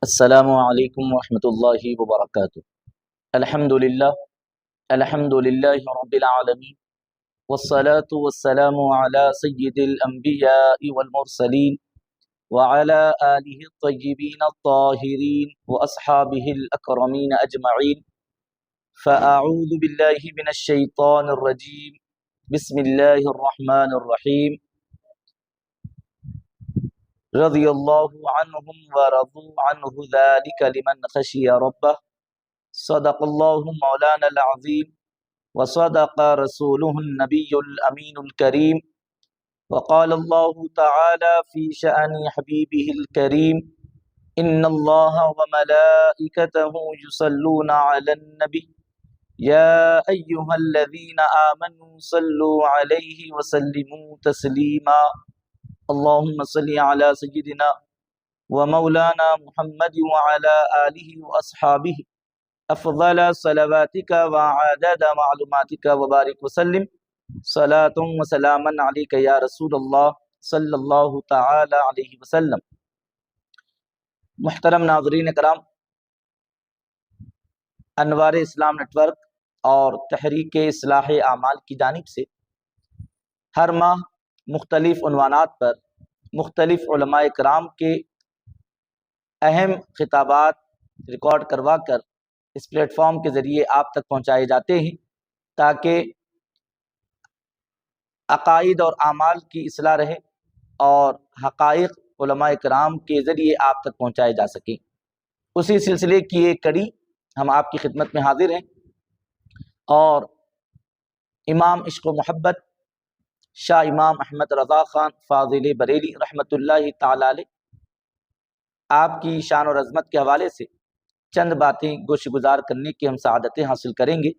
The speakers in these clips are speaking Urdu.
السلام علیکم ورحمۃ اللہ وبرکاتہ۔ الحمد للہ رب العالمین والصلاة والسلام علی سید الانبیاء والمرسلین وعلی آلہ الطیبین الطاہرین واصحابہ الاکرمین اجمعین۔ فاعوذ باللہ من الشیطان الرجیم، بسم اللہ الرحمن الرحیم۔ رضی اللہ عنہم ورضوا عنہ ذلک لمن خشی ربہ، صدق اللہ مولانا العظیم وصدق رسولہ النبی الامین الکریم، وقال اللہ تعالی فی شأن حبیبہ الکریم، ان اللہ وملائکتہ یصلون علی النبی یا ایہا الذین آمنوا صلوا علیہ وسلموا تسلیما۔ اللہم صلی علی سیدنا ومولانا محمد وعلی آلہ واصحابہ افضل صلواتک وعدد معلوماتک وبارک وسلم صلاۃ وسلاما علیک یا رسول اللہ صلی اللہ تعالی علیہ وسلم۔ محترم ناظرین کرام، انوار اسلام نیٹ ورک اور تحریک اصلاح اعمال کی جانب سے ہر ماہ مختلف عنوانات پر مختلف علماء کرام کے اہم خطابات ریکارڈ کروا کر اس پلیٹ فارم کے ذریعے آپ تک پہنچائے جاتے ہیں تاکہ عقائد اور اعمال کی اصلاح رہے اور حقائق علماء کرام کے ذریعے آپ تک پہنچائے جا سکیں۔ اسی سلسلے کی ایک کڑی ہم آپ کی خدمت میں حاضر ہیں، اور امام عشق و محبت شاہ امام احمد رضا خان فاضل بریلی رحمۃ اللہ تعالی علیہ آپ کی شان اور عظمت کے حوالے سے چند باتیں گوش گزار کرنے کی ہم سعادتیں حاصل کریں گے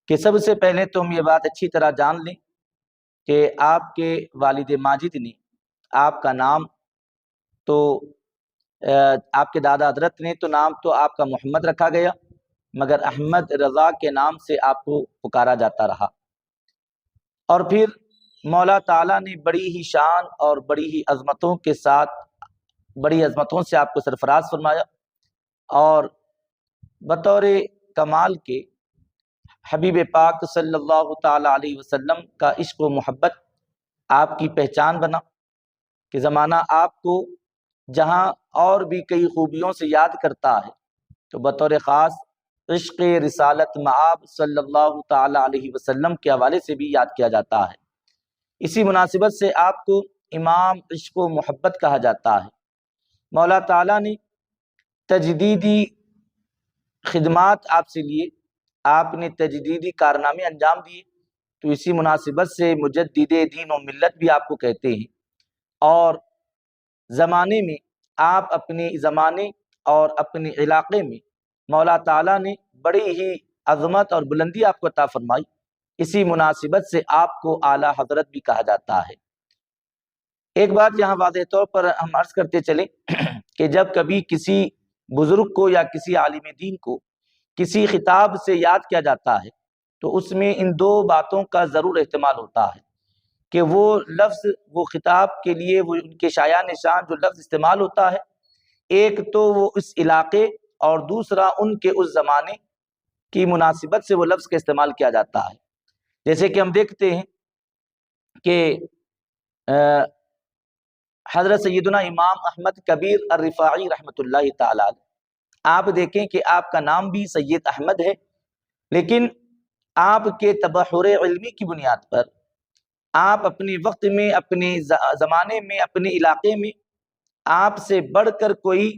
کہ سب سے پہلے تو ہم یہ بات اچھی طرح جان لیں کہ آپ کے والد ماجد نے آپ کا نام تو آپ کے دادا حضرت نے تو نام تو آپ کا محمد رکھا گیا، مگر احمد رضا کے نام سے آپ کو پکارا جاتا رہا، اور پھر مولا تعالیٰ نے بڑی ہی شان اور بڑی ہی عظمتوں کے ساتھ بڑی عظمتوں سے آپ کو سرفراز فرمایا، اور بطور کمال کے حبیب پاک صلی اللہ تعالی علیہ وسلم کا عشق و محبت آپ کی پہچان بنا کہ زمانہ آپ کو جہاں اور بھی کئی خوبیوں سے یاد کرتا ہے تو بطور خاص عشق رسالت مآب صلی اللہ تعالی علیہ وسلم کے حوالے سے بھی یاد کیا جاتا ہے۔ اسی مناسبت سے آپ کو امام عشق و محبت کہا جاتا ہے۔ مولا تعالیٰ نے تجدیدی خدمات آپ سے لیے، آپ نے تجدیدی کارنامے انجام دیے، تو اسی مناسبت سے مجدد دین و ملت بھی آپ کو کہتے ہیں، اور زمانے میں آپ اپنے زمانے اور اپنے علاقے میں مولا تعالیٰ نے بڑی ہی عظمت اور بلندی آپ کو عطا فرمائی، اسی مناسبت سے آپ کو اعلیٰ حضرت بھی کہا جاتا ہے۔ ایک بات یہاں واضح طور پر ہم عرض کرتے چلیں کہ جب کبھی کسی بزرگ کو یا کسی عالم دین کو کسی خطاب سے یاد کیا جاتا ہے تو اس میں ان دو باتوں کا ضرور احتمال ہوتا ہے کہ وہ لفظ وہ خطاب کے لیے وہ ان کے شایع نشان جو لفظ استعمال ہوتا ہے، ایک تو وہ اس علاقے اور دوسرا ان کے اس زمانے کی مناسبت سے وہ لفظ کا استعمال کیا جاتا ہے۔ جیسے کہ ہم دیکھتے ہیں کہ حضرت سیدنا امام احمد کبیر الرفاعی رحمۃ اللہ تعالی علیہ، آپ دیکھیں کہ آپ کا نام بھی سید احمد ہے، لیکن آپ کے تبحر علمی کی بنیاد پر آپ اپنے وقت میں اپنے زمانے میں اپنے علاقے میں آپ سے بڑھ کر کوئی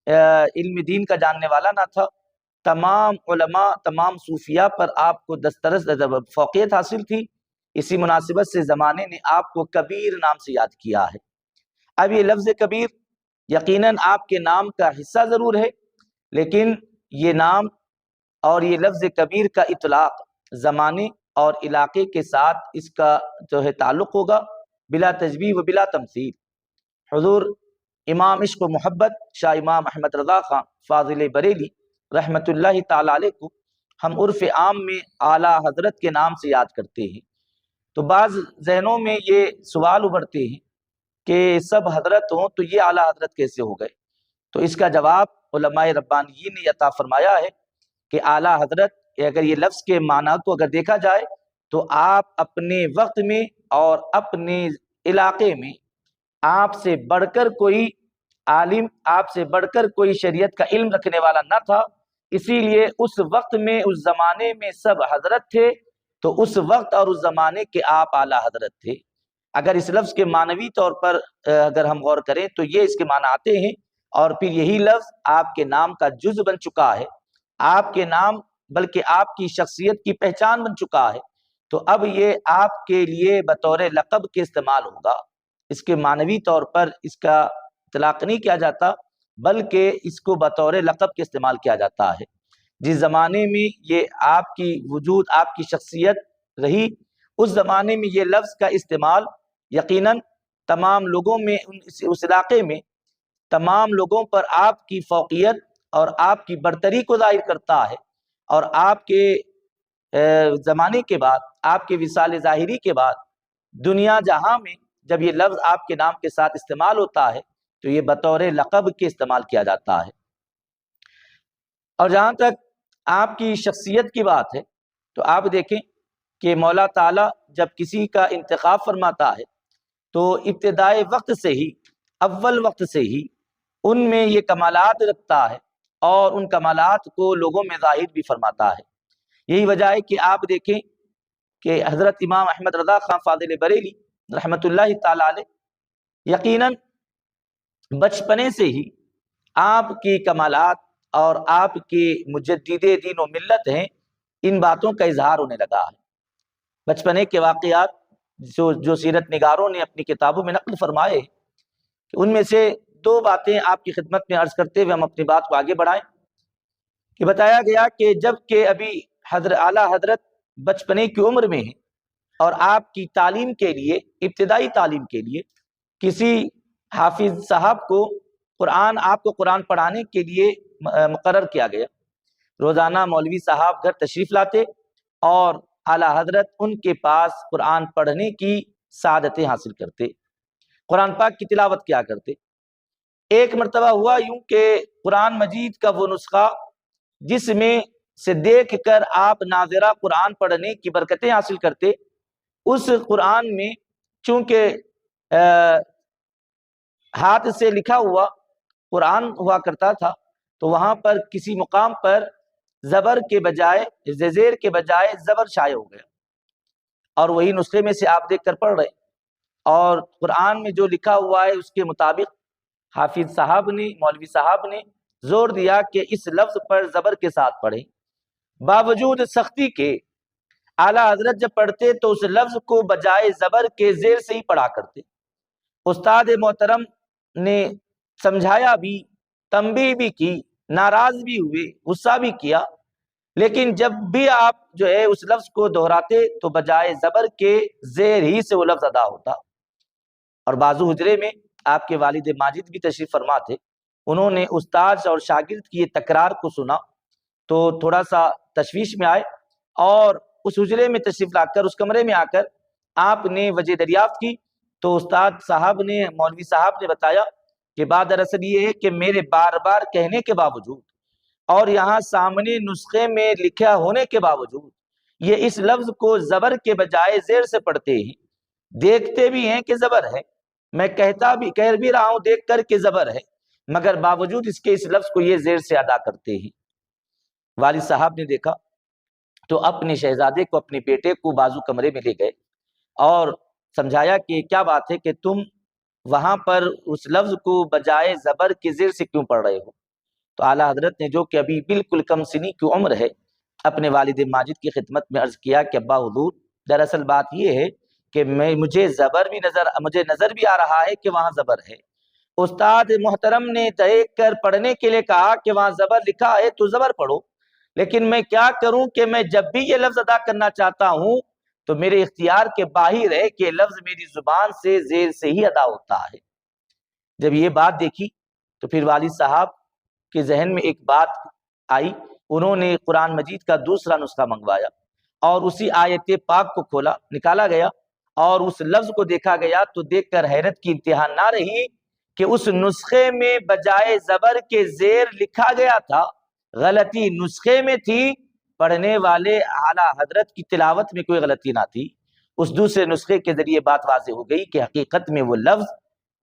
علم دین کا جاننے والا نہ تھا۔ تمام علماء تمام صوفیاء پر آپ کو دسترس فوقیت حاصل تھی، اسی مناسبت سے زمانے نے آپ کو کبیر نام سے یاد کیا ہے۔ اب یہ لفظ کبیر یقیناً آپ کے نام کا حصہ ضرور ہے، لیکن یہ نام اور یہ لفظ کبیر کا اطلاق زمانے اور علاقے کے ساتھ اس کا جو ہے تعلق ہوگا بلا تشبیہ و بلا تمثیل۔ حضور امام عشق و محبت شاہ امام احمد رضا خان فاضل بریلی رحمۃ اللہ تعالی علیہ کو ہم عرف عام میں اعلیٰ حضرت کے نام سے یاد کرتے ہیں، تو بعض ذہنوں میں یہ سوال ابھرتے ہیں کہ سب حضرت ہوں تو یہ اعلیٰ حضرت کیسے ہو گئے؟ تو اس کا جواب علماء ربانیین نے عطا فرمایا ہے کہ اعلیٰ حضرت، اگر یہ لفظ کے معنی کو اگر دیکھا جائے تو آپ اپنے وقت میں اور اپنے علاقے میں آپ سے بڑھ کر کوئی عالم، آپ سے بڑھ کر کوئی شریعت کا علم رکھنے والا نہ تھا، اسی لیے اس وقت میں اس زمانے میں سب حضرت تھے، تو اس وقت اور اس زمانے کے آپ اعلیٰ حضرت تھے۔ اگر اس لفظ کے معنوی طور پر اگر ہم غور کریں تو یہ اس کے معنی آتے ہیں، اور پھر یہی لفظ آپ کے نام کا جز بن چکا ہے، آپ کے نام بلکہ آپ کی شخصیت کی پہچان بن چکا ہے، تو اب یہ آپ کے لیے بطور لقب کے استعمال ہوگا۔ اس کے معنوی طور پر اس کا اطلاق نہیں کیا جاتا، بلکہ اس کو بطور لقب کے استعمال کیا جاتا ہے۔ جس زمانے میں یہ آپ کی وجود، آپ کی شخصیت رہی، اس زمانے میں یہ لفظ کا استعمال یقیناً تمام لوگوں میں، اس علاقے میں تمام لوگوں پر آپ کی فوقیت اور آپ کی برتری کو ظاہر کرتا ہے، اور آپ کے زمانے کے بعد، آپ کے وصال ظاہری کے بعد دنیا جہاں میں جب یہ لفظ آپ کے نام کے ساتھ استعمال ہوتا ہے تو یہ بطور لقب کے استعمال کیا جاتا ہے۔ اور جہاں تک آپ کی شخصیت کی بات ہے تو آپ دیکھیں کہ مولا تعالیٰ جب کسی کا انتخاب فرماتا ہے تو ابتدائے وقت سے ہی، اول وقت سے ہی ان میں یہ کمالات رکھتا ہے اور ان کمالات کو لوگوں میں ظاہر بھی فرماتا ہے۔ یہی وجہ ہے کہ آپ دیکھیں کہ حضرت امام احمد رضا خان فاضل بریلی رحمۃ اللہ تعالی علیہ یقیناً بچپنے سے ہی آپ کی کمالات اور آپ کی مجدد دین و ملت ہیں، ان باتوں کا اظہار ہونے لگا ہے۔ بچپنے کے واقعات جو سیرت نگاروں نے اپنی کتابوں میں نقل فرمائے، کہ ان میں سے دو باتیں آپ کی خدمت میں عرض کرتے ہوئے ہم اپنی بات کو آگے بڑھائیں۔ کہ بتایا گیا کہ جب کہ ابھی اعلیٰ حضرت بچپنے کی عمر میں ہیں اور آپ کی تعلیم کے لیے، ابتدائی تعلیم کے لیے کسی حافظ صاحب کو آپ کو قرآن پڑھانے کے لیے مقرر کیا گیا۔ روزانہ مولوی صاحب گھر تشریف لاتے اور اعلیٰ حضرت ان کے پاس قرآن پڑھنے کی سعادتیں حاصل کرتے، قرآن پاک کی تلاوت کیا کرتے۔ ایک مرتبہ ہوا یوں کہ قرآن مجید کا وہ نسخہ جس میں سے دیکھ کر آپ ناظرہ قرآن پڑھنے کی برکتیں حاصل کرتے، اس قرآن میں چونکہ ہاتھ سے لکھا ہوا قرآن ہوا کرتا تھا، تو وہاں پر کسی مقام پر زبر کے بجائے، زیر کے بجائے زبر شائع ہو گیا، اور وہی نسخے میں سے آپ دیکھ کر پڑھ رہے، اور قرآن میں جو لکھا ہوا ہے اس کے مطابق حافظ صاحب نے، مولوی صاحب نے زور دیا کہ اس لفظ پر زبر کے ساتھ پڑھیں۔ باوجود سختی کے اعلیٰ حضرت جب پڑھتے تو اس لفظ کو بجائے زبر کے زیر سے ہی پڑھا کرتے۔ استاد محترم نے سمجھایا بھی، تنبیہ بھی کی، ناراض بھی ہوئے، غصہ بھی کیا، لیکن جب بھی آپ جو ہے اس لفظ کو دہراتے تو بجائے زبر کے زیر ہی سے وہ لفظ ادا ہوتا۔ اور بازو حجرے میں آپ کے والد ماجد بھی تشریف فرما تھے، انہوں نے استاد اور شاگرد کی یہ تکرار کو سنا تو تھوڑا سا تشویش میں آئے، اور اس حجرے میں تشریف لا کر، اس کمرے میں آ کر آپ نے وجہ دریافت کی تو استاد صاحب نے، مولوی صاحب نے بتایا کہ بات دراصل یہ ہے کہ میرے بار بار کہنے کے باوجود اور یہاں سامنے نسخے میں لکھا ہونے کے باوجود یہ اس لفظ کو زبر کے بجائے زیر سے پڑھتے ہیں، دیکھتے بھی ہیں کہ زبر ہے، میں کہہ بھی رہا ہوں دیکھ کر کہ زبر ہے، مگر باوجود اس کے اس لفظ کو یہ زیر سے ادا کرتے ہیں۔ والد صاحب نے دیکھا تو اپنے شہزادے کو، اپنے بیٹے کو بازو کمرے میں لے گئے اور سمجھایا کہ کیا بات ہے کہ تم وہاں پر اس لفظ کو بجائے زبر کے زیر سے کیوں پڑھ رہے ہو؟ تو اعلیٰ حضرت نے، جو کہ ابھی بالکل کم سنی کی عمر ہے، اپنے والد ماجد کی خدمت میں عرض کیا کہ ابا حضور، دراصل بات یہ ہے کہ مجھے نظر بھی آ رہا ہے کہ وہاں زبر ہے، استاد محترم نے دیکھ کر پڑھنے کے لیے کہا کہ وہاں زبر لکھا ہے تو زبر پڑھو، لیکن میں کیا کروں کہ میں جب بھی یہ لفظ ادا کرنا چاہتا ہوں تو میرے اختیار کے باہر ہے کہ لفظ میری زبان سے زیر سے ہی ادا ہوتا ہے۔ جب یہ بات دیکھی تو پھر والد صاحب کے ذہن میں ایک بات آئی، انہوں نے قرآن مجید کا دوسرا نسخہ منگوایا اور اسی آیت پاک کو کھولا، نکالا گیا اور اس لفظ کو دیکھا گیا تو دیکھ کر حیرت کی انتہا نہ رہی کہ اس نسخے میں بجائے زبر کے زیر لکھا گیا تھا، غلطی نسخے میں تھی، پڑھنے والے اعلیٰ حضرت کی تلاوت میں کوئی غلطی نہ تھی۔ اس دوسرے نسخے کے ذریعے بات واضح ہو گئی کہ حقیقت میں وہ لفظ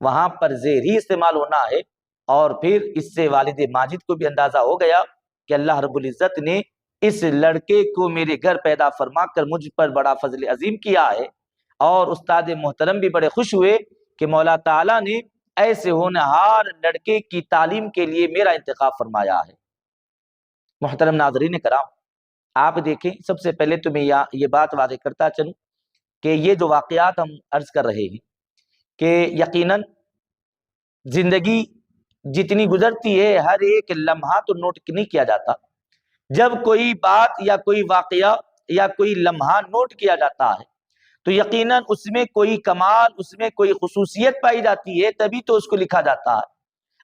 وہاں پر زیر ہی استعمال ہونا ہے، اور پھر اس سے والد ماجد کو بھی اندازہ ہو گیا کہ اللہ رب العزت نے اس لڑکے کو میرے گھر پیدا فرما کر مجھ پر بڑا فضل عظیم کیا ہے، اور استاد محترم بھی بڑے خوش ہوئے کہ مولا تعالیٰ نے ایسے ہونہار لڑکے کی تعلیم کے لیے میرا انتخاب فرمایا ہے۔ محترم ناظرین کرام، آپ دیکھیں، سب سے پہلے تو میں یہ بات واضح کرتا چلوں کہ یہ جو واقعات ہم عرض کر رہے ہیں کہ یقیناً زندگی جتنی گزرتی ہے ہر ایک لمحہ تو نوٹ نہیں کیا جاتا۔ جب کوئی بات یا کوئی واقعہ یا کوئی لمحہ نوٹ کیا جاتا ہے تو یقیناً اس میں کوئی کمال، اس میں کوئی خصوصیت پائی جاتی ہے، تبھی تو اس کو لکھا جاتا ہے۔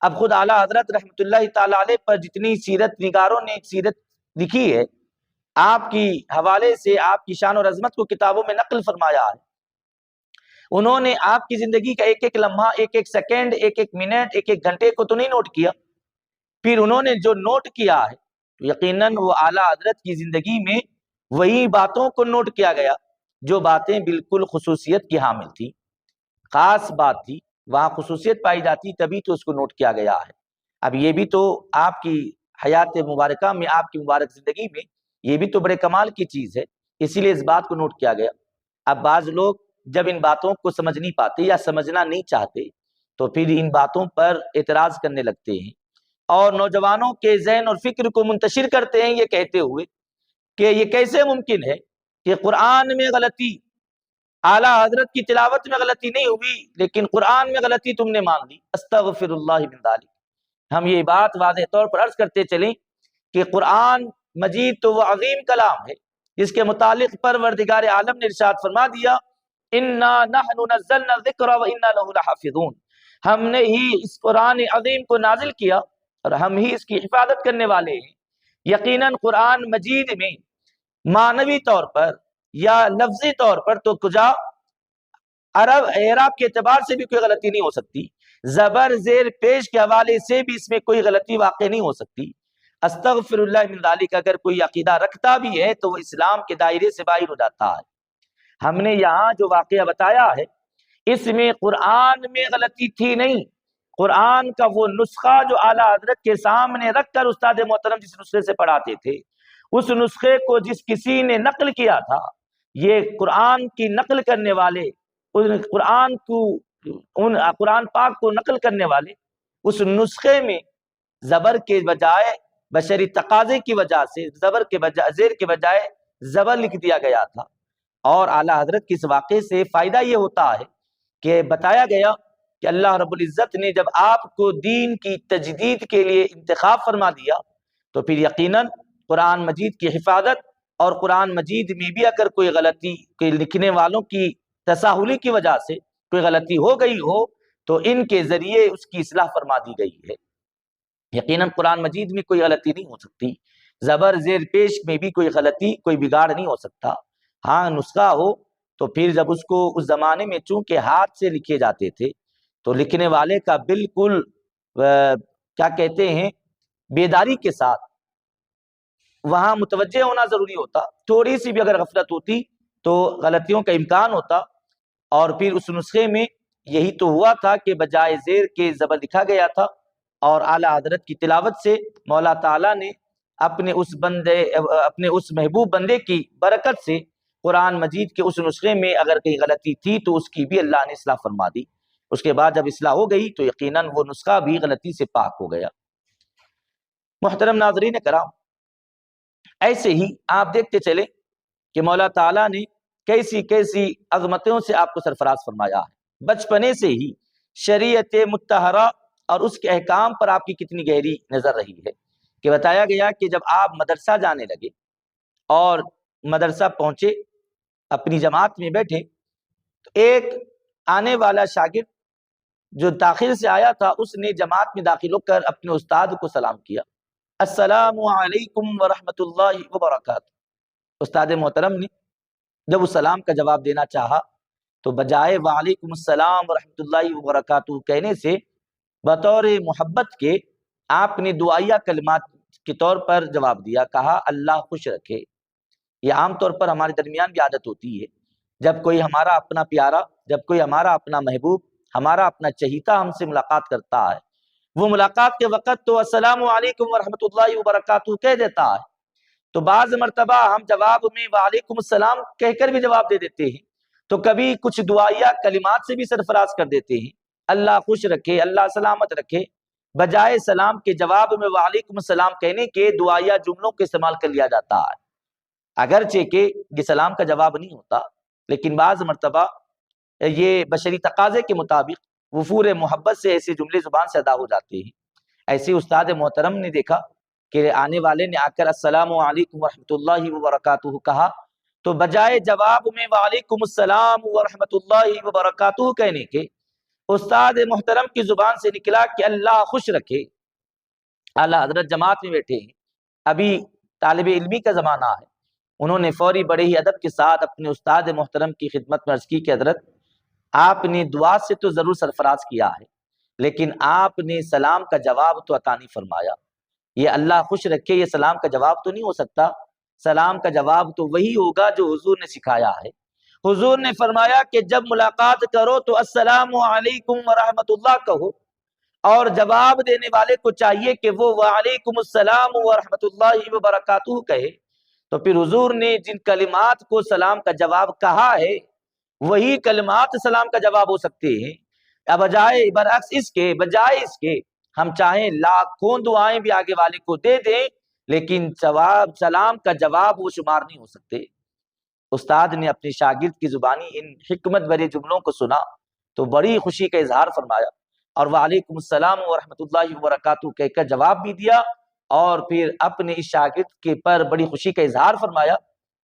اب خود اعلیٰ حضرت رحمۃ اللہ تعالی علیہ پر جتنی سیرت نگاروں نے سیرت لکھی ہے، آپ کی حوالے سے آپ کی شان اور عظمت کو کتابوں میں نقل فرمایا ہے۔ انہوں نے آپ کی زندگی کا ایک ایک لمحہ، ایک ایک سیکنڈ، ایک ایک منٹ، ایک ایک گھنٹے کو تو نہیں نوٹ کیا، پھر انہوں نے جو نوٹ کیا ہے تو یقیناً وہ اعلیٰ حضرت کی زندگی میں وہی باتوں کو نوٹ کیا گیا جو باتیں بالکل خصوصیت کی حامل تھی، خاص بات تھی، وہاں خصوصیت پائی جاتی تبھی تو اس کو نوٹ کیا گیا ہے۔ اب یہ بھی تو آپ کی حیات مبارکہ میں، آپ کی مبارک زندگی میں یہ بھی تو بڑے کمال کی چیز ہے، اسی لیے اس بات کو نوٹ کیا گیا۔ اب بعض لوگ جب ان باتوں کو سمجھ نہیں پاتے یا سمجھنا نہیں چاہتے تو پھر ان باتوں پر اعتراض کرنے لگتے ہیں، اور نوجوانوں کے ذہن اور فکر کو منتشر کرتے ہیں یہ کہتے ہوئے کہ یہ کیسے ممکن ہے کہ قرآن میں غلطی، اعلیٰ حضرت کی تلاوت میں غلطی نہیں ہوئی لیکن قرآن میں غلطی تم نے مان لی۔ استغفر اللہ من ذالک۔ ہم یہ بات واضح طور پر عرض کرتے چلیں کہ قرآن مجید تو وہ عظیم کلام ہے جس کے متعلق پروردگار عالم نے ارشاد فرما دیا، انا نحن نزلنا الذکر وانا له لحافظون۔ ہم نے ہی اس قرآن عظیم کو نازل کیا اور ہم ہی اس کی حفاظت کرنے والے ہیں۔ یقیناً قرآن مجید میں معنوی طور پر یا لفظی طور پر تو کجا اعراب کے اعتبار سے بھی کوئی غلطی نہیں ہو سکتی، زبر زیر پیش کے حوالے سے بھی اس میں کوئی غلطی واقع نہیں ہو سکتی۔ استغفر اللہ من ذالک اگر کوئی عقیدہ رکھتا بھی ہے تو وہ اسلام کے دائرے سے باہر ہو جاتا ہے۔ ہم نے یہاں جو واقعہ بتایا ہے اس میں قرآن میں غلطی تھی نہیں، قرآن کا وہ نسخہ جو اعلیٰ حضرت کے سامنے رکھ کر استاد محترم جس نسخے سے پڑھاتے تھے، اس نسخے کو جس کسی نے نقل کیا تھا، یہ قرآن کی نقل کرنے والے، قرآن پاک کو نقل کرنے والے، اس نسخے میں زبر کے بجائے بشری تقاضے کی وجہ سے زبر کے بجائے زیر کے بجائے زبر لکھ دیا گیا تھا۔ اور اعلیٰ حضرت کے اس واقعے سے فائدہ یہ ہوتا ہے کہ بتایا گیا کہ اللہ رب العزت نے جب آپ کو دین کی تجدید کے لیے انتخاب فرما دیا تو پھر یقیناً قرآن مجید کی حفاظت، اور قرآن مجید میں بھی اگر کوئی غلطی، کوئی لکھنے والوں کی تساہلی کی وجہ سے کوئی غلطی ہو گئی ہو تو ان کے ذریعے اس کی اصلاح فرما دی گئی ہے۔ یقیناً قرآن مجید میں کوئی غلطی نہیں ہو سکتی، زبر زیر پیش میں بھی کوئی غلطی، کوئی بگاڑ نہیں ہو سکتا۔ ہاں نسخہ ہو تو پھر جب اس کو اس زمانے میں چونکہ ہاتھ سے لکھے جاتے تھے تو لکھنے والے کا بالکل کیا کہتے ہیں بیداری کے ساتھ وہاں متوجہ ہونا ضروری ہوتا، تھوڑی سی بھی اگر غفلت ہوتی تو غلطیوں کا امکان ہوتا۔ اور پھر اس نسخے میں یہی تو ہوا تھا کہ بجائے زیر کے زبر لکھا گیا تھا، اور اعلیٰ حضرت کی تلاوت سے مولا تعالیٰ نے اپنے اس محبوب بندے کی برکت سے قرآن مجید کے اس نسخے میں اگر کہیں غلطی تھی تو اس کی بھی اللہ نے اصلاح فرما دی۔ اس کے بعد جب اصلاح ہو گئی تو یقیناً وہ نسخہ بھی غلطی سے پاک ہو گیا۔ محترم ناظرین کرام، ایسے ہی آپ دیکھتے چلیں کہ مولا تعالیٰ نے کیسی کیسی عظمتوں سے آپ کو سرفراز فرمایا ہے۔ بچپنے سے ہی شریعت مطہرہ اور اس کے احکام پر آپ کی کتنی گہری نظر رہی ہے کہ بتایا گیا کہ جب آپ مدرسہ جانے لگے اور مدرسہ پہنچے، اپنی جماعت میں بیٹھے تو ایک آنے والا شاگرد جو داخل سے آیا تھا اس نے جماعت میں داخل ہو کر اپنے استاد کو سلام کیا، السلام علیکم ورحمۃ اللہ وبرکاتہ۔ استاد محترم نے جب اس سلام کا جواب دینا چاہا تو بجائے وعلیکم السلام ورحمۃ اللہ وبرکاتہ کہنے سے بطور محبت کے آپ نے دعائیہ کلمات کے طور پر جواب دیا، کہا اللہ خوش رکھے۔ یہ عام طور پر ہمارے درمیان بھی عادت ہوتی ہے، جب کوئی ہمارا اپنا پیارا، جب کوئی ہمارا اپنا محبوب، ہمارا اپنا چہیتا ہم سے ملاقات کرتا ہے، وہ ملاقات کے وقت تو السلام علیکم ورحمۃ اللہ وبرکاتہ کہہ دیتا ہے، تو بعض مرتبہ ہم جواب میں وعلیکم السلام کہہ کر بھی جواب دے دیتے ہیں، تو کبھی کچھ دعائیہ کلمات سے بھی سرفراز کر دیتے ہیں، اللہ خوش رکھے، اللہ سلامت رکھے، بجائے سلام کے جواب میں وعلیکم السلام کہنے کے دعائیہ جملوں کو استعمال کر لیا جاتا ہے، اگرچہ کہ یہ سلام کا جواب نہیں ہوتا، لیکن بعض مرتبہ یہ بشری تقاضے کے مطابق وفور محبت سے ایسے جملے زبان سے ادا ہو جاتے ہیں۔ ایسے استاد محترم نے دیکھا کہ آنے والے نے آ کر السلام علیکم ورحمۃ اللہ وبرکاتہ کہا، تو بجائے جواب میں وعلیکم السلام ورحمۃ اللہ وبرکاتہ کہنے کے استاد محترم کی زبان سے نکلا کہ اللہ خوش رکھے۔ اعلیٰ حضرت جماعت میں بیٹھے ہیں، ابھی طالب علمی کا زمانہ ہے، انہوں نے فوری بڑے ہی ادب کے ساتھ اپنے استاد محترم کی خدمت میں عرض کی کہ حضرت آپ نے دعا سے تو ضرور سرفراز کیا ہے، لیکن آپ نے سلام کا جواب تو عطا نہیں فرمایا۔ یہ اللہ خوش رکھے، یہ سلام کا جواب تو نہیں ہو سکتا، سلام کا جواب تو وہی ہوگا جو حضور نے سکھایا ہے۔ حضور نے فرمایا کہ جب ملاقات کرو تو السلام علیکم ورحمۃ اللہ کہو، اور جواب دینے والے کو چاہیے کہ وہ وعلیکم السلام ورحمۃ اللہ وبرکاتہ کہے۔ تو پھر حضور نے جن کلمات کو سلام کا جواب کہا ہے وہی کلمات سلام کا جواب ہو سکتے ہیں، بجائے برعکس اس کے، بجائے اس کے ہم چاہیں لاکھوں دعائیں بھی آگے والے کو دے دیں، لیکن سلام کا جواب وہ شمار نہیں ہو سکتے۔ استاد نے اپنے شاگرد کی زبانی ان حکمت بھرے جملوں کو سنا تو بڑی خوشی کا اظہار فرمایا، اور وعلیکم السلام ورحمۃ اللہ وبرکاتہ کہہ کر جواب بھی دیا، اور پھر اپنے اس شاگرد کے پر بڑی خوشی کا اظہار فرمایا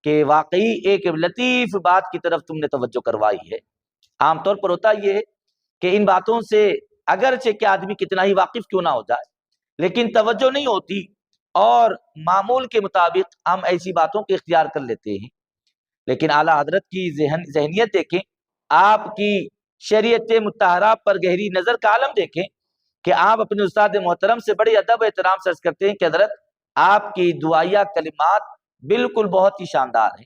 کہ واقعی ایک لطیف بات کی طرف تم نے توجہ کروائی ہے۔ عام طور پر ہوتا یہ ہے کہ ان باتوں سے اگرچہ کہ آدمی کتنا ہی واقف کیوں نہ ہو جائے، لیکن توجہ نہیں ہوتی، اور معمول کے مطابق ہم ایسی باتوں کو اختیار کر لیتے ہیں۔ لیکن اعلیٰ حضرت کی ذہنیت دیکھیں، آپ کی شریعت مطہرہ پر گہری نظر کا عالم دیکھیں کہ آپ اپنے استاد محترم سے بڑے ادب و احترام سے عرض کرتے ہیں کہ حضرت آپ کی دعائیہ کلمات بالکل بہت ہی شاندار ہیں،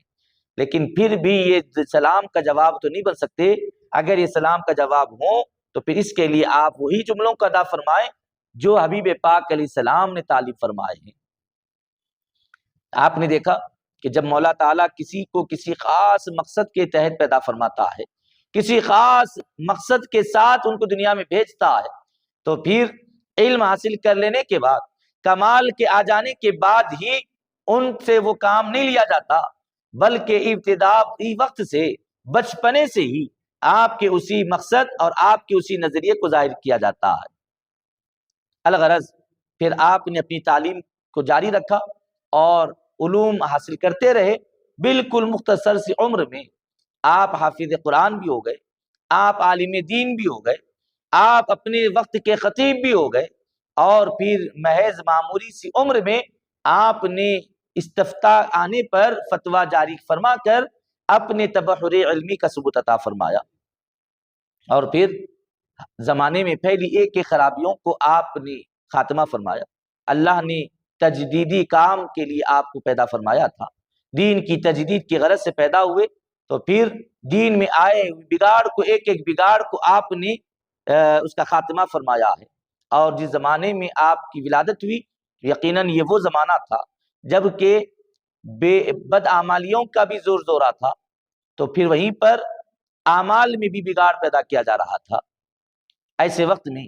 لیکن پھر بھی یہ سلام کا جواب تو نہیں بن سکتے، اگر یہ سلام کا جواب ہو تو پھر اس کے لیے آپ وہی جملوں کا ادا فرمائیں جو حبیب پاک علیہ السلام نے تعلیم فرمائے ہیں۔ آپ نے دیکھا کہ جب مولا تعالیٰ کسی کو کسی خاص مقصد کے تحت پیدا فرماتا ہے، کسی خاص مقصد کے ساتھ ان کو دنیا میں بھیجتا ہے، تو پھر علم حاصل کر لینے کے بعد، کمال کے آ جانے کے بعد ہی ان سے وہ کام نہیں لیا جاتا، بلکہ ابتدائی وقت سے، بچپنے سے ہی آپ کے اسی مقصد اور آپ کے اسی نظریے کو ظاہر کیا جاتا ہے۔ الغرض پھر آپ نے اپنی تعلیم کو جاری رکھا اور علوم حاصل کرتے رہے، بالکل مختصر سی عمر میں آپ حافظ قرآن بھی ہو گئے، آپ عالم دین بھی ہو گئے، آپ اپنے وقت کے خطیب بھی ہو گئے، اور پھر محض معمولی سی عمر میں آپ نے استفتاء آنے پر فتویٰ جاری فرما کر اپنے تبحر علمی کا ثبوت عطا فرمایا، اور پھر زمانے میں پھیلی ایک ایک خرابیوں کو آپ نے خاتمہ فرمایا۔ اللہ نے تجدیدی کام کے لیے آپ کو پیدا فرمایا تھا، دین کی تجدید کی غرض سے پیدا ہوئے، تو پھر دین میں آئے بگاڑ کو، ایک ایک بگاڑ کو آپ نے اس کا خاتمہ فرمایا ہے۔ اور جس زمانے میں آپ کی ولادت ہوئی، یقیناً یہ وہ زمانہ تھا جب کہ بد اعمالیوں کا بھی زور زورا تھا، تو پھر وہیں پر اعمال میں بھی بگاڑ پیدا کیا جا رہا تھا۔ ایسے وقت میں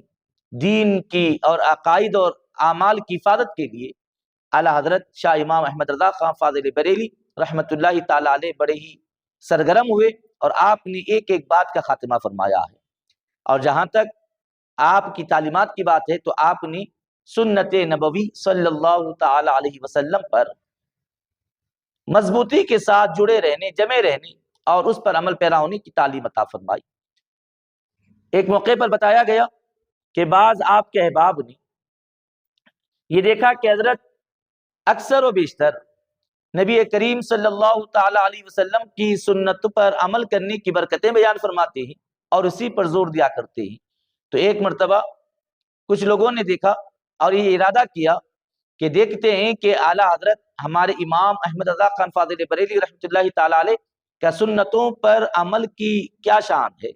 دین کی اور عقائد اور اعمال کی حفاظت کے لیے اعلیٰ حضرت شاہ امام احمد رضا خان فاضل بریلی رحمۃ اللہ تعالی علیہ بڑے ہی سرگرم ہوئے، اور آپ نے ایک ایک بات کا خاتمہ فرمایا ہے۔ اور جہاں تک آپ کی تعلیمات کی بات ہے تو آپ نے سنت نبوی صلی اللہ تعالی علیہ وسلم پر مضبوطی کے ساتھ جڑے رہنے، جمے رہنے اور اس پر عمل پیرا ہونے کی تعلیم عطا فرمائی۔ ایک موقع پر بتایا گیا کہ بعض آپ کے احباب نے یہ دیکھا کہ حضرت اکثر و بیشتر نبی کریم صلی اللہ تعالی علیہ وسلم کی سنت پر عمل کرنے کی برکتیں بیان فرماتے ہیں اور اسی پر زور دیا کرتے ہیں۔ تو ایک مرتبہ کچھ لوگوں نے دیکھا اور یہ ارادہ کیا کہ دیکھتے ہیں کہ اعلیٰ حضرت ہمارے امام احمد رضا خان فاضل بریلوی رحمۃ اللہ تعالی علیہ کا سنتوں پر عمل کی کیا شان ہے،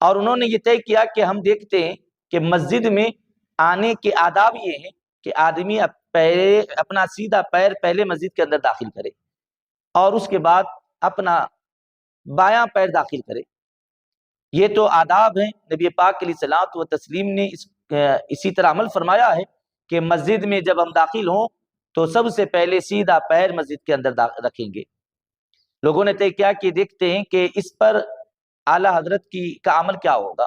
اور انہوں نے یہ طے کیا کہ ہم دیکھتے ہیں کہ مسجد میں آنے کے آداب یہ ہیں کہ آدمی اپنا سیدھا پیر پہلے مسجد کے اندر داخل کرے اور اس کے بعد اپنا بایاں پیر داخل کرے۔ یہ تو آداب ہیں، نبی پاک علیہ الصلوۃ والتسلیم نے اسی طرح عمل فرمایا ہے کہ مسجد میں جب ہم داخل ہوں تو سب سے پہلے سیدھا پیر مسجد کے اندر رکھیں گے۔ لوگوں نے طے کیا کہ دیکھتے ہیں کہ اس پر اعلیٰ حضرت کا عمل کیا ہوگا،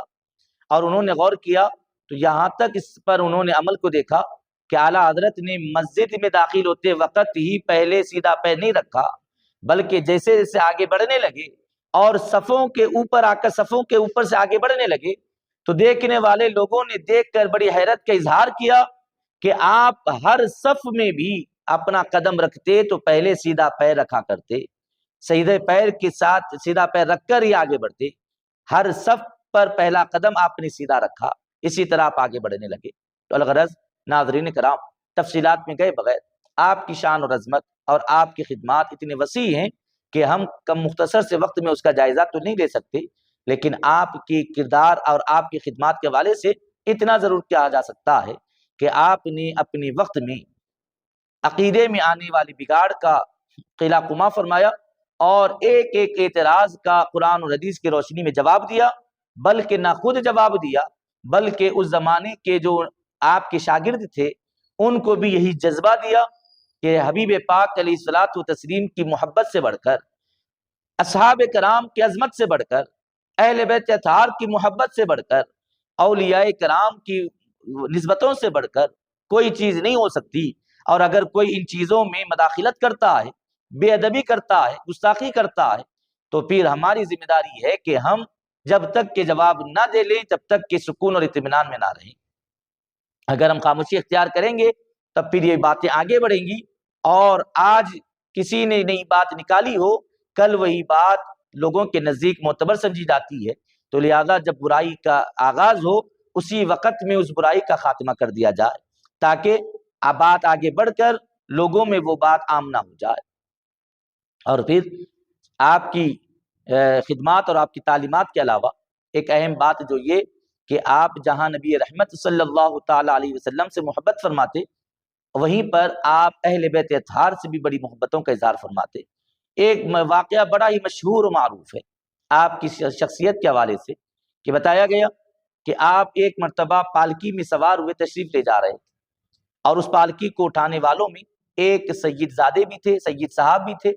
اور انہوں نے غور کیا تو یہاں تک اس پر انہوں نے عمل کو دیکھا کہ اعلیٰ حضرت نے مسجد میں داخل ہوتے وقت ہی پہلے سیدھا پیر نہیں رکھا، بلکہ جیسے جیسے آگے بڑھنے لگے اور صفوں کے اوپر آ کر صفوں کے اوپر سے آگے بڑھنے لگے تو دیکھنے والے لوگوں نے دیکھ کر بڑی حیرت کا اظہار کیا کہ آپ ہر صف میں بھی اپنا قدم رکھتے تو پہلے سیدھا پیر رکھا کرتے، سیدھے پیر کے ساتھ سیدھا پیر رکھ کر ہی آگے بڑھتے، ہر صف پر پہلا قدم آپ نے سیدھا رکھا، اسی طرح آپ آگے بڑھنے لگے۔ تو الغرض ناظرین کرام، تفصیلات میں گئے بغیر آپ کی شان اور عظمت اور آپ کی خدمات اتنے وسیع ہیں کہ ہم کم مختصر سے وقت میں اس کا جائزہ تو نہیں لے سکتے، لیکن آپ کی کردار اور آپ کی خدمات کے حوالے سے اتنا ضرور کہا جا سکتا ہے کہ آپ نے اپنے وقت میں عقیدے میں آنے والی بگاڑ کا قلع قما فرمایا اور ایک ایک اعتراض کا قرآن اور حدیث کی روشنی میں جواب دیا، بلکہ نہ خود جواب دیا بلکہ اس زمانے کے جو آپ کے شاگرد تھے ان کو بھی یہی جذبہ دیا کہ حبیب پاک علیہ الصلوۃ والتسلیم کی محبت سے بڑھ کر، اصحاب کرام کی عظمت سے بڑھ کر، اہل بیت اطہار کی محبت سے بڑھ کر، اولیاء کرام کی نسبتوں سے بڑھ کر کوئی چیز نہیں ہو سکتی، اور اگر کوئی ان چیزوں میں مداخلت کرتا ہے، بے ادبی کرتا ہے، گستاخی کرتا ہے، تو پھر ہماری ذمہ داری ہے کہ ہم جب تک کہ جواب نہ دے لیں تب تک کہ سکون اور اطمینان میں نہ رہیں۔ اگر ہم خاموشی اختیار کریں گے تب پھر یہ باتیں آگے بڑھیں گی، اور آج کسی نے نئی بات نکالی ہو کل وہی بات لوگوں کے نزدیک معتبر سمجھی جاتی ہے، تو لہذا جب برائی کا آغاز ہو اسی وقت میں اس برائی کا خاتمہ کر دیا جائے تاکہ بات آگے بڑھ کر لوگوں میں وہ بات عام نہ ہو جائے۔ اور پھر آپ کی خدمات اور آپ کی تعلیمات کے علاوہ ایک اہم بات جو یہ کہ آپ جہاں نبی رحمت صلی اللہ تعالی علیہ وسلم سے محبت فرماتے، وہیں پر آپ اہل بیت اطہار سے بھی بڑی محبتوں کا اظہار فرماتے۔ ایک واقعہ بڑا ہی مشہور و معروف ہے آپ کی شخصیت کے حوالے سے کہ بتایا گیا کہ آپ ایک مرتبہ پالکی میں سوار ہوئے تشریف لے جا رہے تھے، اور اس پالکی کو اٹھانے والوں میں ایک سید زادے بھی تھے، سید صاحب بھی تھے،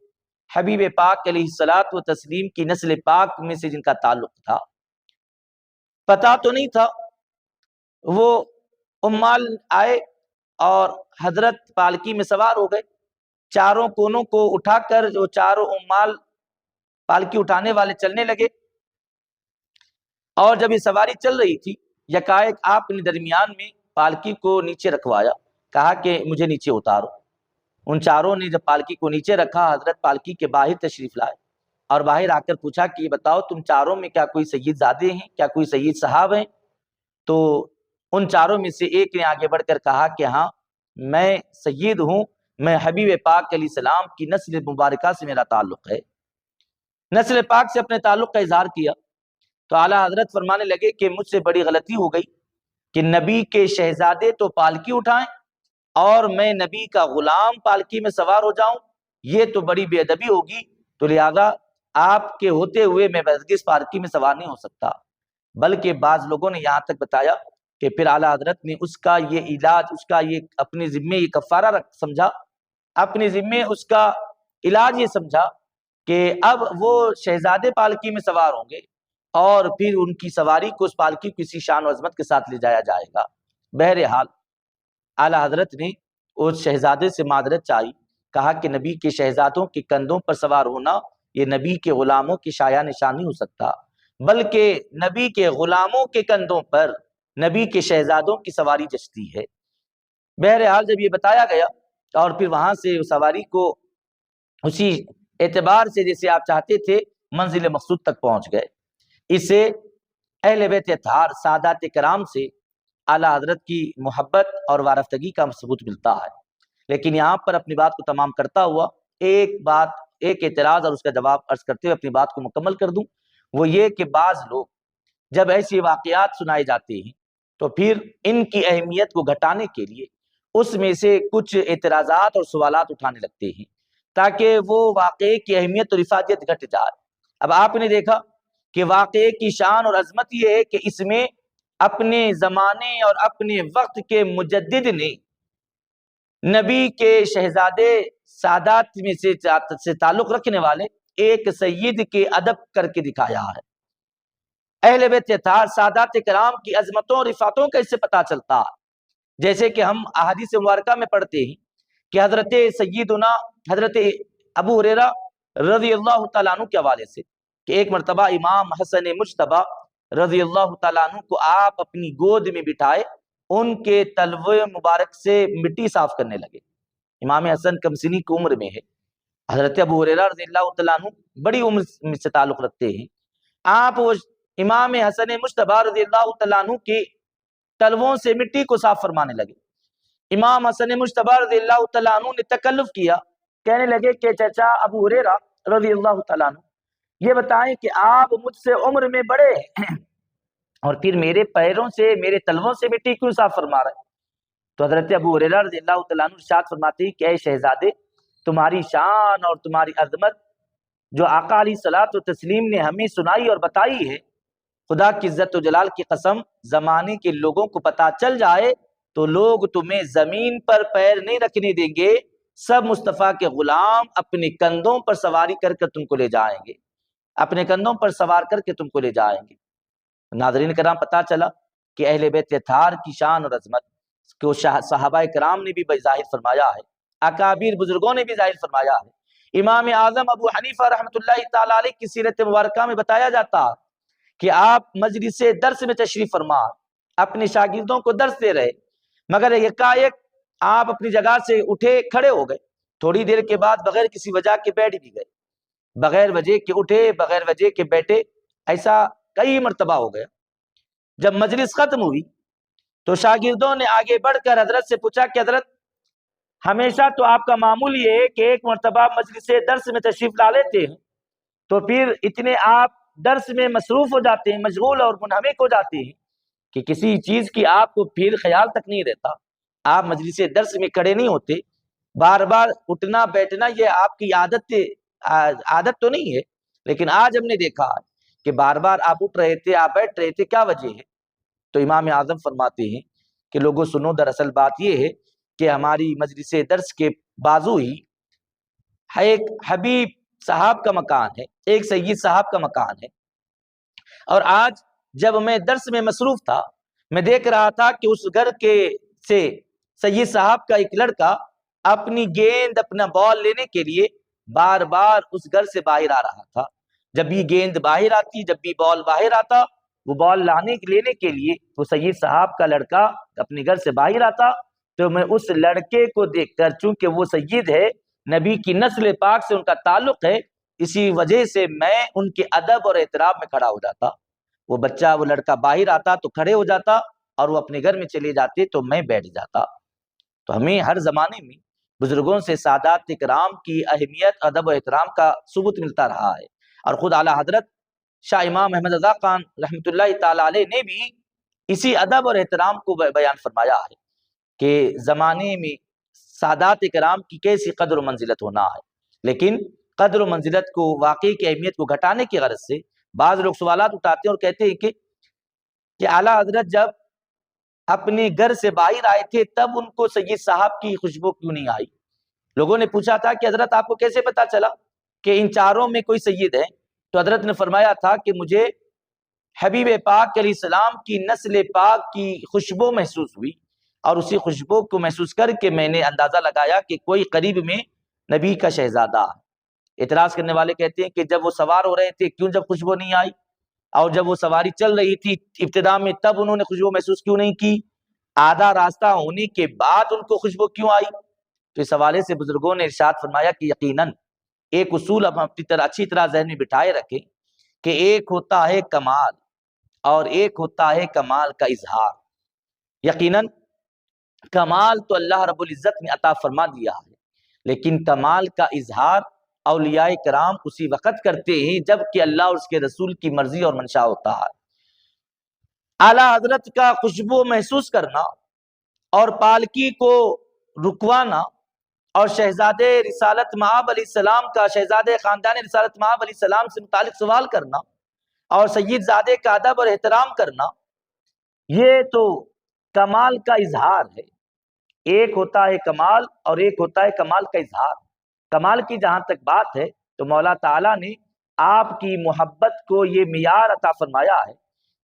حبیب پاک علیہ الصلوۃ والتسلیم کی نسل پاک میں سے جن کا تعلق تھا۔ پتہ تو نہیں تھا، وہ عمال آئے اور حضرت پالکی میں سوار ہو گئے، چاروں کونوں کو اٹھا کر جو چاروں عمال پالکی اٹھانے والے چلنے لگے، اور جب یہ سواری چل رہی تھی یکایک آپ نے درمیان میں پالکی کو نیچے رکھوایا، کہا کہ مجھے نیچے اتارو۔ ان چاروں نے جب پالکی کو نیچے رکھا، حضرت پالکی کے باہر تشریف لائے اور باہر آ کر پوچھا کہ یہ بتاؤ تم چاروں میں کیا کوئی سید زادے ہیں، کیا کوئی سید صاحب ہیں؟ تو ان چاروں میں سے ایک نے آگے بڑھ کر کہا کہ ہاں میں سید ہوں، میں حبیب پاک علیہ السلام کی نسل مبارکہ سے میرا تعلق ہے۔ نسل پاک سے اپنے تعلق کا اظہار کیا تو اعلیٰ حضرت فرمانے لگے کہ مجھ سے بڑی غلطی ہو گئی کہ نبی کے شہزادے تو پالکی اٹھائیں اور میں نبی کا غلام پالکی میں سوار ہو جاؤں، یہ تو بڑی بے ادبی ہوگی، تو لہذا آپ کے ہوتے ہوئے میں ہرگز پالکی میں سوار نہیں ہو سکتا۔ بلکہ بعض لوگوں نے یہاں تک بتایا کہ پھر اعلیٰ حضرت نے اس کا یہ علاج، اس کا یہ اپنے ذمے یہ کفارہ سمجھا، اپنے ذمے اس کا علاج یہ سمجھا کہ اب وہ شہزادے پالکی میں سوار ہوں گے اور پھر ان کی سواری کو اس پالکی کو کسی شان و عظمت کے ساتھ لے جایا جائے گا۔ بہرحال اعلیٰ حضرت نے اس شہزادے سے معذرت چاہی، کہا کہ نبی کے شہزادوں کے کندھوں پر سوار ہونا یہ نبی کے غلاموں کی شایع نشان نہیں ہو سکتا، بلکہ نبی کے غلاموں کے کندھوں پر نبی کے شہزادوں کی سواری جچتی ہے۔ بہرحال جب یہ بتایا گیا اور پھر وہاں سے سواری کو اسی اعتبار سے جیسے آپ چاہتے تھے منزل مقصود تک پہنچ گئے۔ اسے اہل بیت اطہار سادات کرام سے اعلیٰ حضرت کی محبت اور وارفتگی کا ثبوت ملتا ہے۔ لیکن یہاں پر اپنی بات کو تمام کرتا ہوا ایک اعتراض اور اس کا جواب عرض کرتے ہوئے اپنی بات کو مکمل کر دوں، وہ یہ کہ بعض لوگ جب ایسی واقعات سنائے جاتے ہیں تو پھر ان کی اہمیت کو گھٹانے کے لیے اس میں سے کچھ اعتراضات اور سوالات اٹھانے لگتے ہیں تاکہ وہ واقعے کی اہمیت اور افادیت گھٹ جائے۔ اب آپ نے دیکھا کہ واقعے کی شان اور عظمت یہ ہے کہ اس میں اپنے زمانے اور اپنے وقت کے مجدد نے نبی کے شہزادے سادات میں سے تعلق رکھنے والے ایک سید کے ادب کر کے دکھایا ہے۔ اہل بیت اطہار سادات کرام کی عظمتوں اور رفعتوں کا اس سے پتہ چلتا ہے، جیسے کہ ہم احادیث مبارکہ میں پڑھتے ہیں کہ حضرت سیدنا حضرت ابو ہریرہ رضی اللہ تعالیٰ عنہ کے حوالے سے کہ ایک مرتبہ امام حسن مجتبی رضی اللہ تعالیٰ عنہ کو آپ اپنی گود میں بٹھائے ان کے تلوے مبارک سے مٹی صاف کرنے لگے۔ امام حسن کم سنی کی عمر میں ہے، حضرت ابو ہریرہ رضی اللہ تعالیٰ عنہ بڑی عمر سے تعلق رکھتے ہیں۔ آپ وہ امام حسن مجتبی رضی اللہ تعالیٰ عنہ کے تلووں سے مٹی کو صاف فرمانے لگے۔ امام حسن مجتبی رضی اللہ تعالیٰ عنہ نے تکلف کیا، کہنے لگے کہ چچا ابو ہریرہ رضی اللہ تعالیٰ عنہ یہ بتائیں کہ آپ مجھ سے عمر میں بڑے ہیں اور پھر میرے پیروں سے میرے تلووں سے مٹی کیوں صاف فرما رہے؟ تو حضرت ابو ہریرہ رضی اللہ تعالیٰ عنہ ارشاد فرماتے ہیں کہ اے شہزادے، تمہاری شان اور تمہاری عظمت جو آقا علیہ الصلوۃ والتسلیم نے ہمیں سنائی اور بتائی ہے، خدا کی عزت و جلال کی قسم زمانے کے لوگوں کو پتہ چل جائے تو لوگ تمہیں زمین پر پیر نہیں رکھنے دیں گے، سب مصطفیٰ کے غلام اپنے کندھوں پر سواری کر کر تم کو لے جائیں گے، اپنے کندھوں پر سوار کر کے تم کو لے جائیں گے۔ ناظرین کرام، پتہ چلا کہ اہل بیت اطہار کی شان اور عظمت کو صحابہ کرام نے بھی ظاہر فرمایا ہے، اکابر بزرگوں نے بھی ظاہر فرمایا ہے۔ امام اعظم ابو حنیفہ رحمۃ اللہ تعالی علیہ کی سیرت مبارکہ میں بتایا جاتا ہے کہ آپ مجلس درس میں تشریف فرما اپنے شاگردوں کو درس دے رہے، مگر یکایک آپ اپنی جگہ سے اٹھے کھڑے ہو گئے، تھوڑی دیر کے بعد بغیر کسی وجہ کے بیٹھ بھی گئے، بغیر وجہ کے اٹھے بغیر وجہ کے بیٹھے، ایسا کئی مرتبہ ہو گیا۔ جب مجلس ختم ہوئی تو شاگردوں نے آگے بڑھ کر حضرت سے پوچھا کہ حضرت ہمیشہ تو آپ کا معمول یہ ہے کہ ایک مرتبہ مجلس درس میں تشریف لا لیتے ہیں تو پھر اتنے آپ درس میں مصروف ہو جاتے ہیں، مشغول اور منہمک ہو جاتے ہیں کہ کسی چیز کی آپ کو پھر خیال تک نہیں رہتا، آپ مجلس درس میں کھڑے نہیں ہوتے، بار بار اٹھنا بیٹھنا یہ آپ کی عادت تو نہیں ہے، لیکن آج ہم نے دیکھا کہ بار بار آپ اٹھ رہے تھے، آپ بیٹھ رہے تھے، کیا وجہ ہے؟ تو امام اعظم فرماتے ہیں کہ لوگوں سنو، دراصل بات یہ ہے کہ ہماری مجلس درس کے بازو ہی ایک حبیب صاحب کا مکان ہے، ایک سید صاحب کا مکان ہے، اور آج جب میں درس میں مصروف تھا میں دیکھ رہا تھا کہ اس گھر کے سے سید صاحب کا ایک لڑکا اپنی گیند اپنا بال لینے کے لیے بار بار اس گھر سے باہر آ رہا تھا۔ جب بھی گیند باہر آتی، جب بھی بال باہر آتا، وہ بال لینے کے لیے وہ سید صاحب کا لڑکا اپنے گھر سے باہر آتا تو میں اس لڑکے کو دیکھ کر، چونکہ وہ سید ہے، نبی کی نسل پاک سے ان کا تعلق ہے، اسی وجہ سے میں ان کے ادب اور احترام میں کھڑا ہو جاتا۔ وہ بچہ، وہ لڑکا باہر آتا تو کھڑے ہو جاتا اور وہ اپنے گھر میں چلے جاتے تو میں بیٹھ جاتا۔ تو ہمیں ہر زمانے میں بزرگوں سے سادات کرام کی اہمیت، ادب و احترام کا ثبوت ملتا رہا ہے، اور خود اعلیٰ حضرت شاہ امام احمد رضا خان رحمۃ اللہ تعالی علیہ نے بھی اسی ادب اور احترام کو بیان فرمایا ہے کہ زمانے میں سادات کرام کی کیسی قدر و منزلت ہونا ہے، لیکن قدر و منزلت کو، واقعی کی اہمیت کو گھٹانے کی غرض سے بعض لوگ سوالات اٹھاتے ہیں اور کہتے ہیں کہ اعلیٰ حضرت جب اپنے گھر سے باہر آئے تھے تب ان کو سید صاحب کی خوشبو کیوں نہیں آئی؟ لوگوں نے پوچھا تھا کہ حضرت آپ کو کیسے پتا چلا کہ ان چاروں میں کوئی سید ہے؟ تو حضرت نے فرمایا تھا کہ مجھے حبیب پاک علیہ السلام کی نسل پاک کی خوشبو محسوس ہوئی، اور اسی خوشبو کو محسوس کر کے میں نے اندازہ لگایا کہ کوئی قریب میں نبی کا شہزادہ۔ اعتراض کرنے والے کہتے ہیں کہ جب وہ سوار ہو رہے تھے کیوں جب خوشبو نہیں آئی، اور جب وہ سواری چل رہی تھی ابتدا میں تب انہوں نے خوشبو محسوس کیوں نہیں کی، آدھا راستہ ہونے کے بعد ان کو خوشبو کیوں آئی؟ تو اس حوالے سے بزرگوں نے ارشاد فرمایا کہ یقیناً ایک اصول ہم اپنی اچھی طرح ذہن میں بٹھائے رکھیں کہ ایک ہوتا ہے کمال اور ایک ہوتا ہے کمال کا اظہار، یقیناً کمال تو اللہ رب العزت نے عطا فرما دیا ہے، لیکن کمال کا اظہار اولیاء کرام اسی وقت کرتے ہیں جب کہ اللہ اور اس کے رسول کی مرضی اور منشا ہوتا ہے۔ اعلیٰ حضرت کا خوشبو محسوس کرنا اور پالکی کو رکوانا اور شہزادے رسالت مآب علیہ السلام کا شہزادے خاندان رسالت مآب علیہ السلام سے متعلق سوال کرنا اور سید زادے کا ادب اور احترام کرنا، یہ تو کمال کا اظہار ہے۔ ایک ہوتا ہے کمال اور ایک ہوتا ہے کمال کا اظہار۔ کمال کی جہاں تک بات ہے تو مولا تعالیٰ نے آپ کی محبت کو یہ معیار عطا فرمایا ہے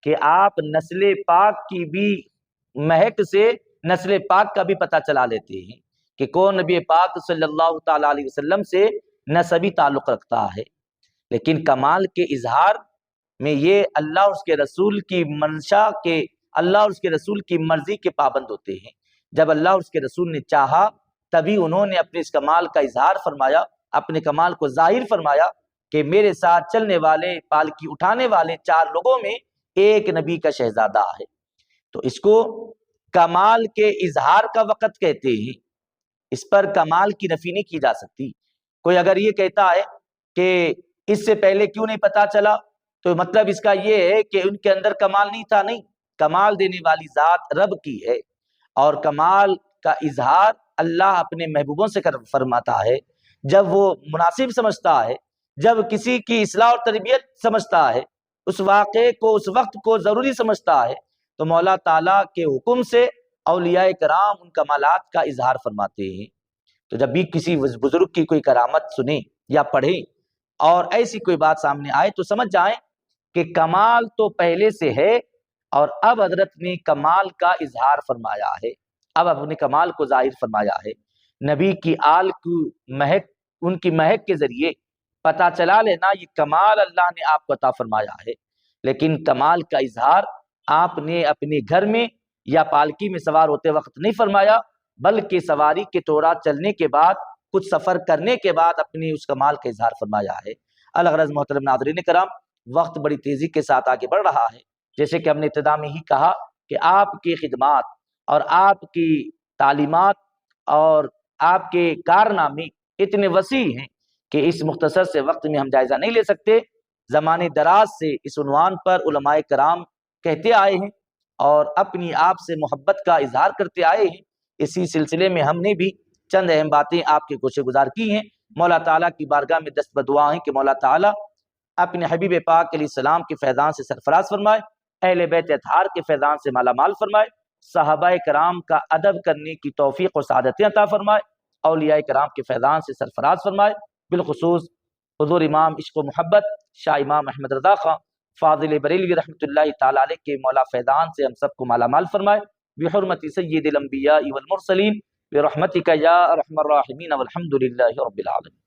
کہ آپ نسل پاک کی بھی مہک سے نسل پاک کا بھی پتہ چلا لیتے ہیں کہ کون نبی پاک صلی اللہ تعالیٰ علیہ وسلم سے نسبی تعلق رکھتا ہے۔ لیکن کمال کے اظہار میں یہ اللہ اور اس کے رسول کی منشا کے، اللہ اور اس کے رسول کی مرضی کے پابند ہوتے ہیں۔ جب اللہ اور اس کے رسول نے چاہا تبھی انہوں نے اپنے اس کمال کا اظہار فرمایا، اپنے کمال کو ظاہر فرمایا کہ میرے ساتھ چلنے والے، پالکی اٹھانے والے 4 لوگوں میں ایک نبی کا شہزادہ ہے۔ تو اس کو کمال کے اظہار کا وقت کہتے ہیں، اس پر کمال کی نفی نہیں کی جا سکتی۔ کوئی اگر یہ کہتا ہے کہ اس سے پہلے کیوں نہیں پتا چلا تو مطلب اس کا یہ ہے کہ ان کے اندر کمال نہیں تھا۔ نہیں، کمال دینے والی ذات رب کی ہے، اور کمال کا اظہار اللہ اپنے محبوبوں سے فرماتا ہے جب وہ مناسب سمجھتا ہے، جب کسی کی اصلاح اور تربیت سمجھتا ہے، اس واقعے کو، اس وقت کو ضروری سمجھتا ہے، تو مولا تعالیٰ کے حکم سے اولیاء کرام ان کمالات کا اظہار فرماتے ہیں۔ تو جب بھی کسی بزرگ کی کوئی کرامت سنیں یا پڑھیں اور ایسی کوئی بات سامنے آئے تو سمجھ جائیں کہ کمال تو پہلے سے ہے، اور اب حضرت نے کمال کا اظہار فرمایا ہے، اب اپنے کمال کو ظاہر فرمایا ہے۔ نبی کی آل کی مہک، ان کی مہک کے ذریعے پتہ چلا لینا، یہ کمال اللہ نے آپ کو عطا فرمایا ہے۔ لیکن کمال کا اظہار آپ نے اپنے گھر میں یا پالکی میں سوار ہوتے وقت نہیں فرمایا، بلکہ سواری کے تورا چلنے کے بعد، کچھ سفر کرنے کے بعد اپنی اس کمال کا اظہار فرمایا ہے۔ الغرض محترم ناظرین کرام، وقت بڑی تیزی کے ساتھ آگے بڑھ رہا ہے۔ جیسے کہ ہم نے ابتدا میں ہی کہا کہ آپ کی خدمات اور آپ کی تعلیمات اور آپ کے کارنامے اتنے وسیع ہیں کہ اس مختصر سے وقت میں ہم جائزہ نہیں لے سکتے۔ زمانے دراز سے اس عنوان پر علماء کرام کہتے آئے ہیں اور اپنی آپ سے محبت کا اظہار کرتے آئے ہیں۔ اسی سلسلے میں ہم نے بھی چند اہم باتیں آپ کے گوشے گزار کی ہیں۔ مولا تعالیٰ کی بارگاہ میں دست بدعا ہیں کہ مولا تعالیٰ اپنے حبیب پاک علیہ السلام کے فیضان سے سرفراز فرمائے، اہل بیت اطہار کے فیضان سے مالا مال فرمائے، صحابہ کرام کا ادب کرنے کی توفیق و سعادتیں عطا فرمائے، اولیاء کرام کے فیضان سے سرفراز فرمائے، بالخصوص حضور امام عشق و محبت شاہ امام احمد رضا خان فاضل بریلوی رحمۃ اللہ تعالیٰ علیہ کے مولا فیضان سے ہم سب کو مالا مال فرمائے، بحرمت سید الانبیاء والمرسلین برحمتک یا ارحم الراحمین والحمد للہ رب العالمین۔